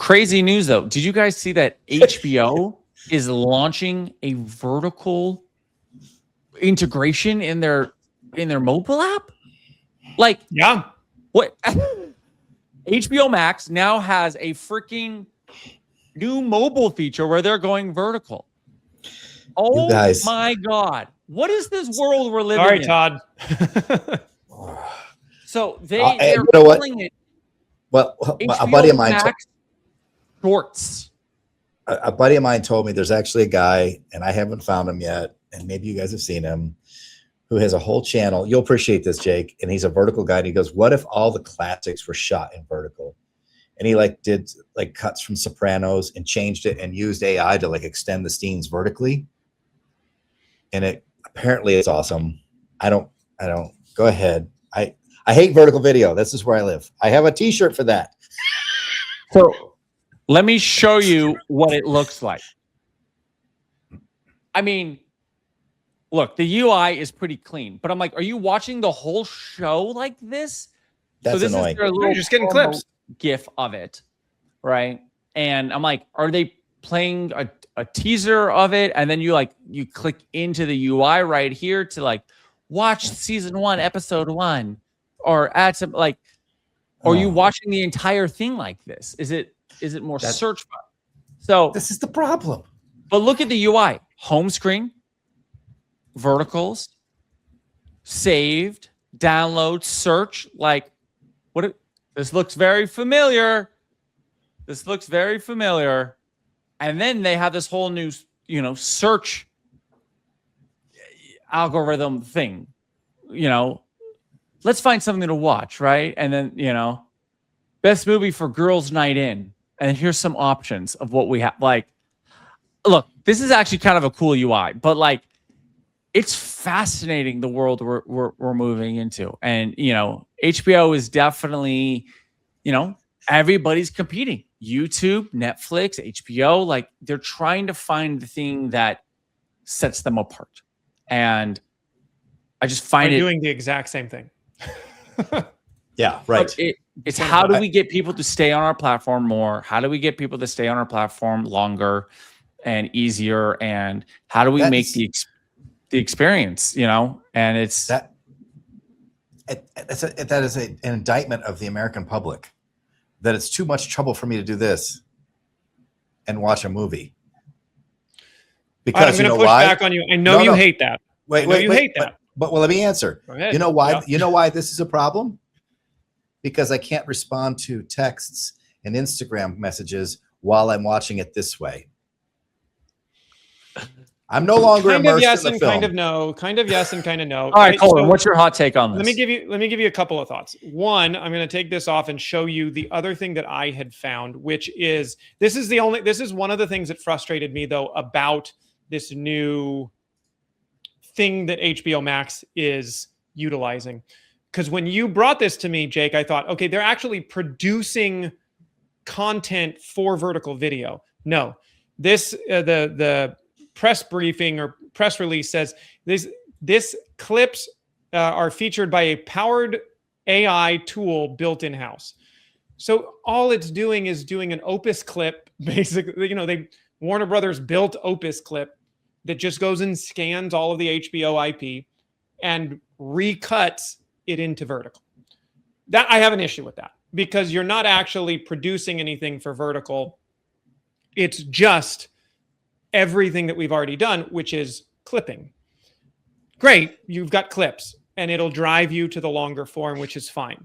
Crazy news though. Did you guys see that HBO is launching a vertical integration in their mobile app? Like, yeah. What? HBO Max now has a freaking new mobile feature where they're going vertical. Oh my God. What is this world we're living in? Todd. So they're you know calling it a buddy of mine Max Shorts. A buddy of mine told me there's actually a guy, and I haven't found him yet, and maybe you guys have seen him, who has a whole channel. You'll appreciate this, Jake. And he's a vertical guy. And he goes, what if all the classics were shot in vertical? And he did cuts from Sopranos and changed it and used AI to extend the scenes vertically. And apparently it's awesome. I don't go ahead. I hate vertical video. This is where I live. I have a t-shirt for that. So let me show you what it looks like. I mean, look, the UI is pretty clean, but I'm like, are you watching the whole show like this? That's annoying. You're just getting clips. GIF of it, right? And I'm like, are they playing a teaser of it? And then you click into the UI right here to watch season 1, episode 1, or add some or are you watching the entire thing like this? Is it more search bar? So this is the problem. But look at the UI: home screen, verticals, saved, download, search. This looks very familiar. This looks very familiar. And then they have this whole new, search algorithm thing. Let's find something to watch, right? And then, best movie for girls' night in. And here's some options of what we have. Look, this is actually kind of a cool UI, but it's fascinating the world we're moving into. And, HBO is definitely, everybody's competing. YouTube, Netflix, HBO, they're trying to find the thing that sets them apart. And I just find They're doing the exact same thing. Yeah, right. It's how do we get people to stay on our platform more? How do we get people to stay on our platform longer and easier? And how do we make the experience, and it's that is an indictment of the American public, that it's too much trouble for me to do this and watch a movie. Because I'm going to push back on you. I know you hate that. Wait, you hate that. But let me answer. You know why? Yeah. You know why this is a problem? Because I can't respond to texts and Instagram messages while I'm watching it this way. I'm no longer immersed yes in the and film. kind of no, kind of yes and kind of no. All right, Colin, what's your hot take on this? Let me give you a couple of thoughts. One, I'm going to take this off and show you the other thing that I had found, which is this is one of the things that frustrated me though about this new thing that HBO Max is utilizing. Because when you brought this to me, Jake, I thought, okay, they're actually producing content for vertical video. No, this the press briefing or press release says this clips are featured by a powered AI tool built in-house. So all it's doing is doing an Opus clip, basically. Warner Brothers built Opus clip that just goes and scans all of the HBO IP and recuts it into vertical. That I have an issue with that, because you're not actually producing anything for vertical. It's just everything that we've already done, which is clipping. Great, you've got clips, and it'll drive you to the longer form, which is fine.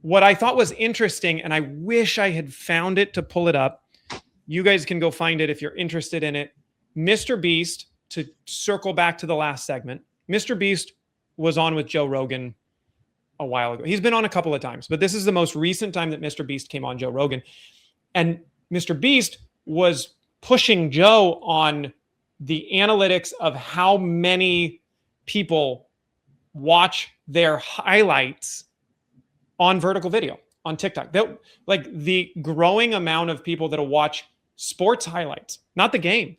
What I thought was interesting, and I wish I had found it to pull it up. You guys can go find it if you're interested in it. MrBeast, to circle back to the last segment, MrBeast was on with Joe Rogan a while ago. He's been on a couple of times, but this is the most recent time that MrBeast came on Joe Rogan. And MrBeast was pushing Joe on the analytics of how many people watch their highlights on vertical video on TikTok. The growing amount of people that'll watch sports highlights, not the game,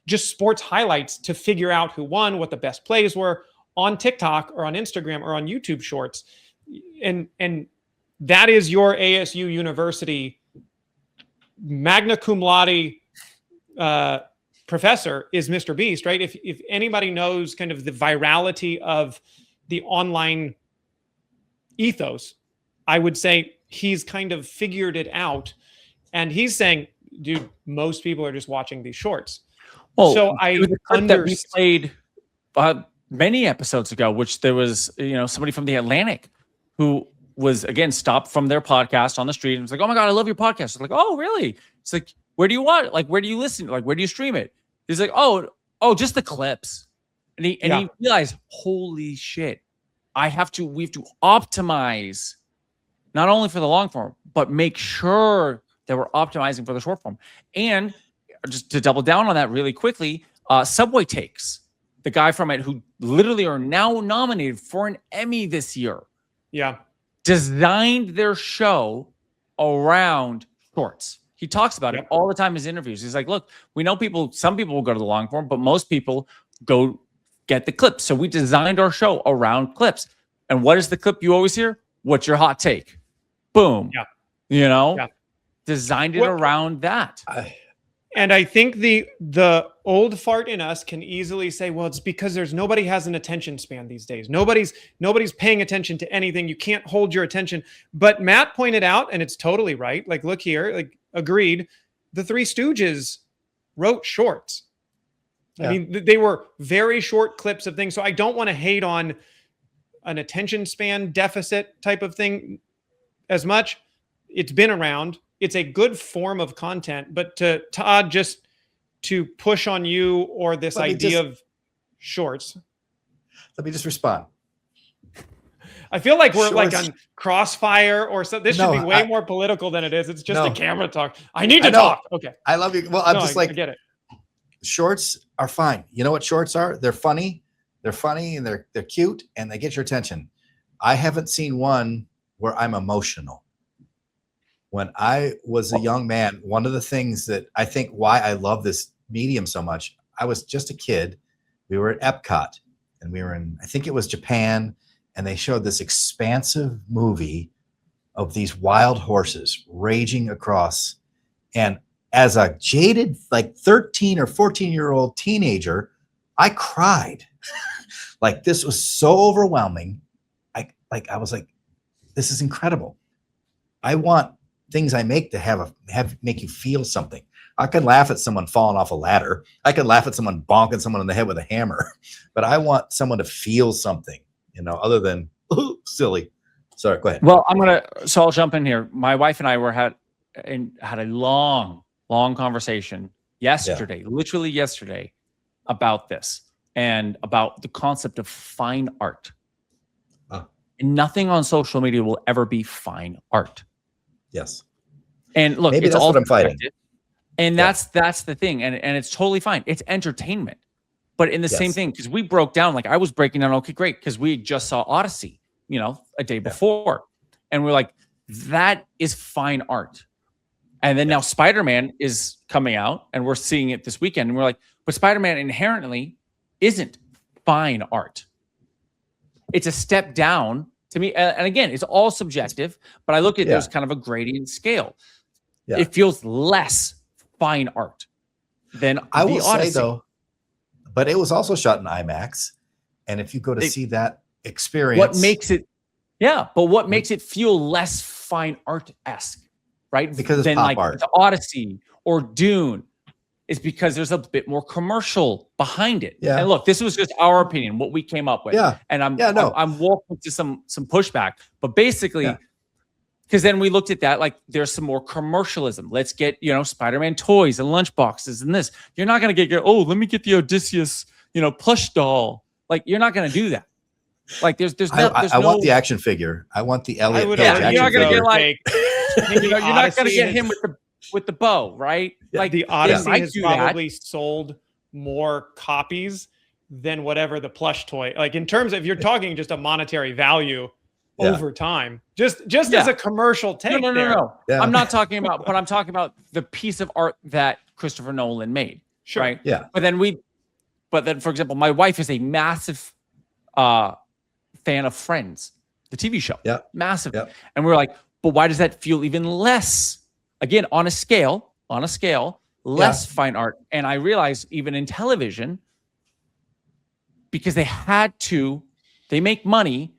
just sports highlights to figure out who won, what the best plays were on TikTok or on Instagram or on YouTube Shorts. And that is your ASU University magna cum laude professor is MrBeast, right? If anybody knows kind of the virality of the online ethos, I would say he's kind of figured it out. And he's saying, dude, most people are just watching these shorts. Well, so I that we played many episodes ago, which there was, somebody from the Atlantic who was, again, stopped from their podcast on the street and was like, oh my God, I love your podcast. It's like, oh, really? It's like, where do you want it? Like, where do you listen? Like, where do you stream it? He's like, oh, just the clips. And he realized, holy shit, we have to optimize not only for the long form, but make sure that we're optimizing for the short form. And just to double down on that really quickly, Subway Takes, the guy from it who literally are now nominated for an Emmy this year. Yeah. Designed their show around shorts. He talks about it all the time in his interviews. He's like, look, we know some people will go to the long form, but most people go get the clips. So we designed our show around clips. And what is the clip you always hear? What's your hot take? Boom. Yeah. Designed it around that. And I think the old fart in us can easily say, well, it's because nobody has an attention span these days. Nobody's paying attention to anything. You can't hold your attention. But Matt pointed out, and it's totally right. Like, look here, like, agreed. The Three Stooges wrote shorts. Yeah. I mean, they were very short clips of things. So I don't want to hate on an attention span deficit type of thing as much. It's been around. It's a good form of content, but to Todd, just to push on you or this idea of shorts. Let me just respond. I feel like we're like on Crossfire or something. This should be way more political than it is. It's just a camera talk. I need to talk. Okay. I love you. Well, I'm just like, I get it. Shorts are fine. You know what shorts are? They're funny. They're funny and they're cute and they get your attention. I haven't seen one where I'm emotional. When I was a young man, one of the things that I think why I love this medium so much, I was just a kid. We were at Epcot and we were in, I think it was Japan, and they showed this expansive movie of these wild horses raging across. And as a jaded, like 13 or 14-year-old teenager, I cried. Like, this was so overwhelming. I was like, this is incredible. I want things I make to make you feel something. I can laugh at someone falling off a ladder. I can laugh at someone bonking someone in the head with a hammer, but I want someone to feel something, other than silly. Sorry, go ahead. Well, I'll jump in here. My wife and I had a long conversation yesterday, literally yesterday, about this and about the concept of fine art. And nothing on social media will ever be fine art. Yes. And look, maybe it's that's all what I'm fighting. And that's the thing. And it's totally fine. It's entertainment. But in the same thing, because we broke down, like I was breaking down, okay, great, because we just saw Odyssey, a day before. And we're like, that is fine art. And then now Spider-Man is coming out and we're seeing it this weekend. And we're like, but Spider-Man inherently isn't fine art. It's a step down to me. And again, it's all subjective, but I look at there's kind of a gradient scale. Yeah. It feels less fine art than I will Odyssey. say though, but it was also shot in IMAX. And if you go to see that experience, what makes it feel less fine art-esque, right? Because it's pop art. The Odyssey or Dune is because there's a bit more commercial behind it. Yeah. And look, this was just our opinion, what we came up with. Yeah. And I'm walking to some pushback, but basically, because then we looked at that, like there's some more commercialism. Let's get, Spider-Man toys and lunchboxes and this. You're not going to get, let me get the Odysseus, plush doll. Like, you're not going to do that. Like I want the action figure. I want the Elliot Page action you're not going to figure. get like, you're not going to get him with the bow, right? Yeah, like the Odyssey has probably sold more copies than whatever the plush toy. Like in terms of, if you're talking just a monetary value over time, just as a commercial take. No. Yeah. I'm not talking about, but I'm talking about the piece of art that Christopher Nolan made. Sure. Right. Yeah. But then, for example, my wife is a massive fan of Friends, the TV show. Yeah. Massive. Yeah. And we're like, but why does that feel even less? Again, on a scale, on a scale, less fine art. And I realized even in television, because they make money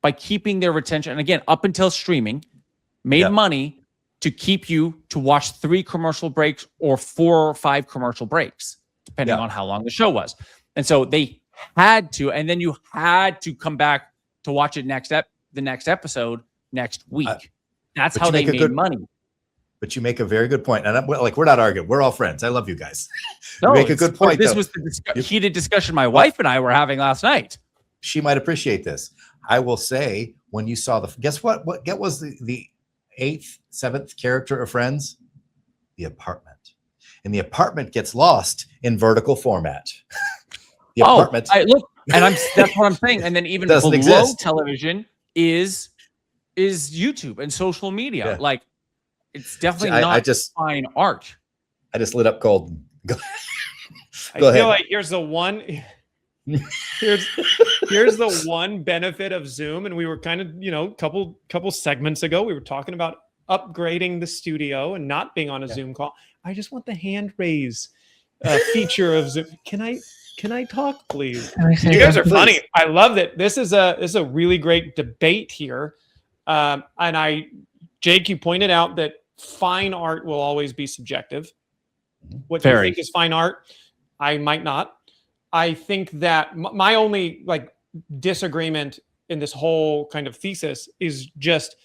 by keeping their retention. And again, up until streaming, made money to keep you to watch 3 commercial breaks or 4 or 5 commercial breaks, depending on how long the show was. And so they had to, and then you had to come back to watch it the next episode next week. That's how they made money. But you make a very good point. And we're not arguing. We're all friends. I love you guys. No, you make a good point. This was the heated discussion my wife and I were having last night. She might appreciate this. I will say, when you saw guess what was the 8th, 7th character of Friends? The apartment. And the apartment gets lost in vertical format. The apartment. That's what I'm saying. And then even below exist. Television is YouTube and social media. Like, it's definitely not fine art. I just lit up cold. Go I feel like here's the one benefit of Zoom. And we were kind of, couple segments ago, we were talking about upgrading the studio and not being on a Zoom call. I just want the hand raise feature of Zoom. Can I talk, please? You guys are funny. I love that. This is a really great debate here. Jake, you pointed out that fine art will always be subjective. What you think is fine art, I might not. I think that my only disagreement in this whole kind of thesis is just,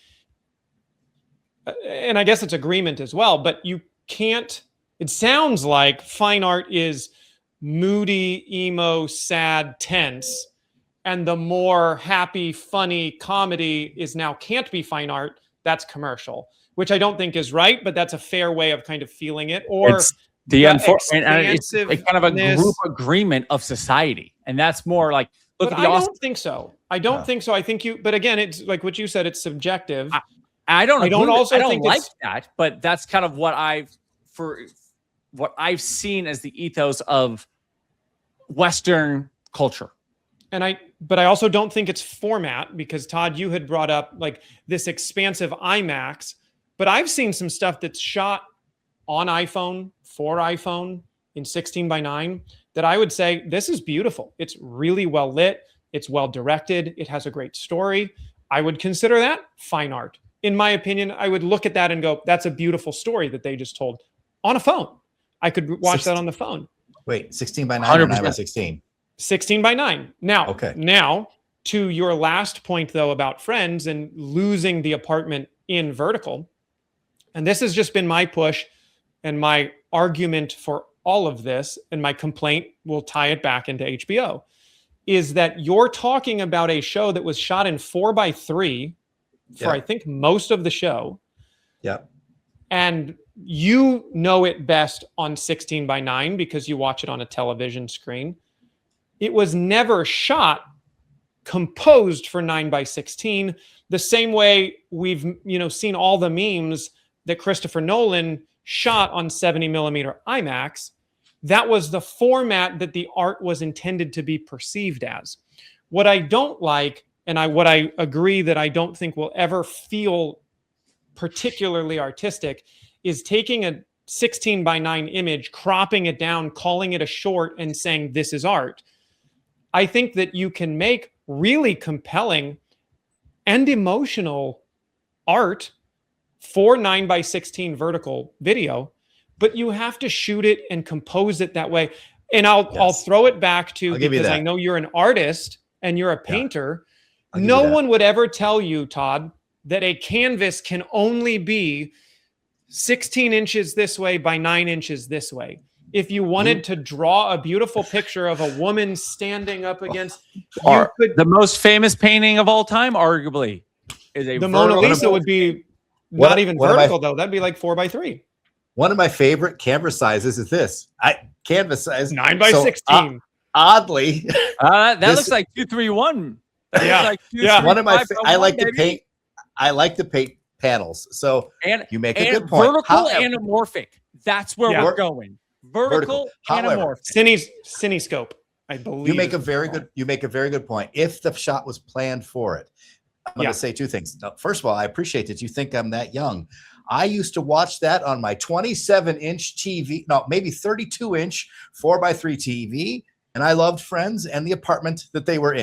and I guess it's agreement as well, but you can't, it sounds like fine art is moody, emo, sad, tense, and the more happy, funny comedy is now can't be fine art. That's commercial, which I don't think is right, but that's a fair way of kind of feeling it. Or it's it's kind of a group agreement of society, and that's more like look at the Oscars. I don't think so. I don't think so. I think but again, it's like what you said. It's subjective. I don't like that, but that's kind of what I've seen as the ethos of Western culture. But I also don't think it's format, because Todd, you had brought up this expansive IMAX, but I've seen some stuff that's shot on iPhone, for iPhone in 16:9 that I would say this is beautiful. It's really well lit. It's well directed. It has a great story. I would consider that fine art. In my opinion, I would look at that and go, that's a beautiful story that they just told on a phone. I could watch that on the phone. Wait, 16:9 or 9:16? 16:9. Now, to your last point, though, about Friends and losing the apartment in vertical, and this has just been my push and my argument for all of this, and my complaint, will tie it back into HBO, is that you're talking about a show that was shot in 4:3 for, I think, most of the show. Yeah. And you know it best on 16:9 because you watch it on a television screen. It was never shot, composed for 9:16, the same way we've seen all the memes that Christopher Nolan shot on 70mm IMAX. That was the format that the art was intended to be perceived as. What I don't like, and what I agree that I don't think will ever feel particularly artistic, is taking a 16:9 image, cropping it down, calling it a short, and saying this is art. I think that you can make really compelling and emotional art for 9:16 vertical video, but you have to shoot it and compose it that way. And I'll throw it back to, because I know you're an artist and you're a painter. No one would ever tell you, Todd, that a canvas can only be 16 inches this way by 9 inches this way. If you wanted to draw a beautiful picture of a woman standing up against, the most famous painting of all time, arguably, is the Mona Lisa would be not even vertical, though. That'd be like 4:3. One of my favorite canvas sizes is this. Canvas size 9:16. Oddly, that looks like 231. One of my I like to paint. I like to paint panels. So you make a good point. Vertical anamorphic. That's where we're going. Vertical anamorphic. Cinescope, I believe. You make a very good point. If the shot was planned for it, I'm going to say two things. Now, first of all, I appreciate that you think I'm that young. I used to watch that on my 27-inch TV, no, maybe 32-inch 4x3 TV, and I loved Friends and the apartment that they were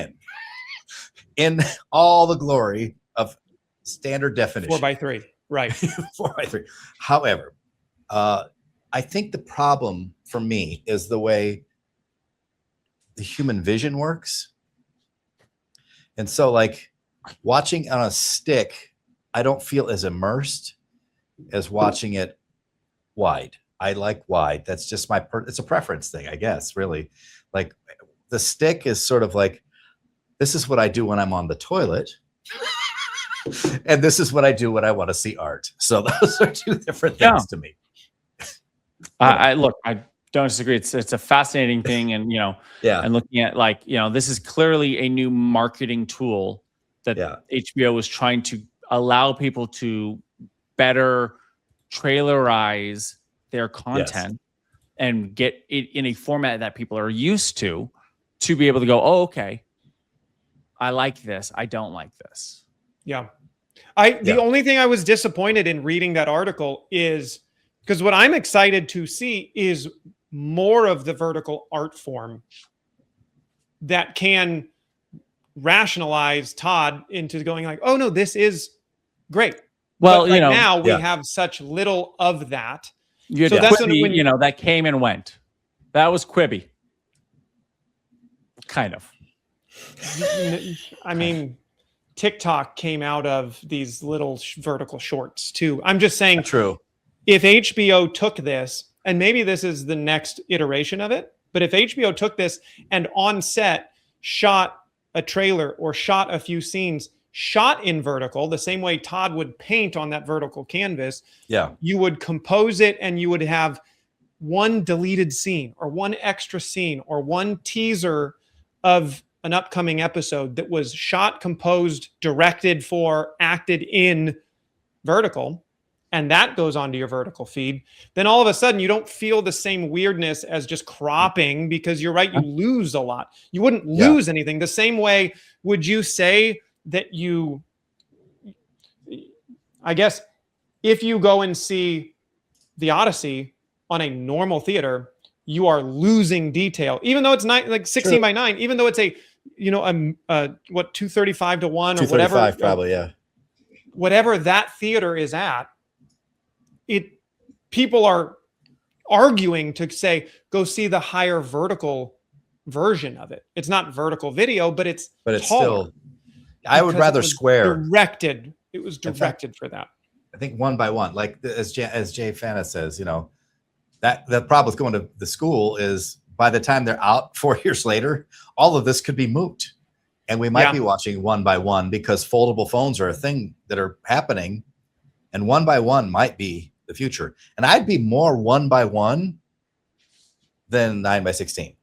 in all the glory of standard definition. 4x3, right? 4x3. However, I think the problem for me is the way the human vision works. And so, like, watching on a stick, I don't feel as immersed as watching it wide. I like wide. That's just it's a preference thing, I guess, really. Like, the stick is sort of like, this is what I do when I'm on the toilet. And this is what I do when I want to see art. So those are two different things to me. I look, I don't disagree. It's a fascinating thing. And, and looking at, like, this is clearly a new marketing tool that HBO is trying to allow people to better trailerize their content and get it in a format that people are used to be able to go, oh, okay, I like this. I don't like this. Yeah. The only thing I was disappointed in reading that article is because what I'm excited to see is more of the vertical art form that can rationalize Todd into going like, oh no, this is great. Well, but now we have such little of that. So that's when that came and went. That was Quibi. Kind of. I mean, TikTok came out of these little vertical shorts too. I'm just saying, true. If HBO took this, and maybe this is the next iteration of it, but if HBO took this and on set shot a trailer or shot a few scenes, shot in vertical, the same way Todd would paint on that vertical canvas, you would compose it and you would have one deleted scene or one extra scene or one teaser of an upcoming episode that was shot, composed, directed for, acted in vertical, and that goes onto your vertical feed, then all of a sudden you don't feel the same weirdness as just cropping, because you're right, you lose a lot. You wouldn't lose anything. The same way, would you say that I guess if you go and see the Odyssey on a normal theater, you are losing detail, even though it's not like 16 by 9, even though it's a, 235 to 1 or whatever, probably, whatever that theater is at, people are arguing to say, go see the higher vertical version of it. It's not vertical video, but it's still, I would rather square. It was directed for that. I think one by one, like as Jay Fana says, that the problem with going to the school is by the time they're out 4 years later, all of this could be moot. And we might be watching one by one because foldable phones are a thing that are happening. And one by one might be the future. And I'd be more one by one than 9 by 16,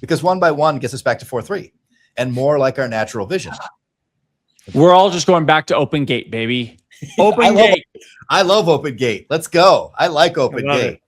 because one by one gets us back to 4:3 and more like our natural vision. We're all just going back to open gate, baby. Open gate. I love open gate. Let's go. I like open gate.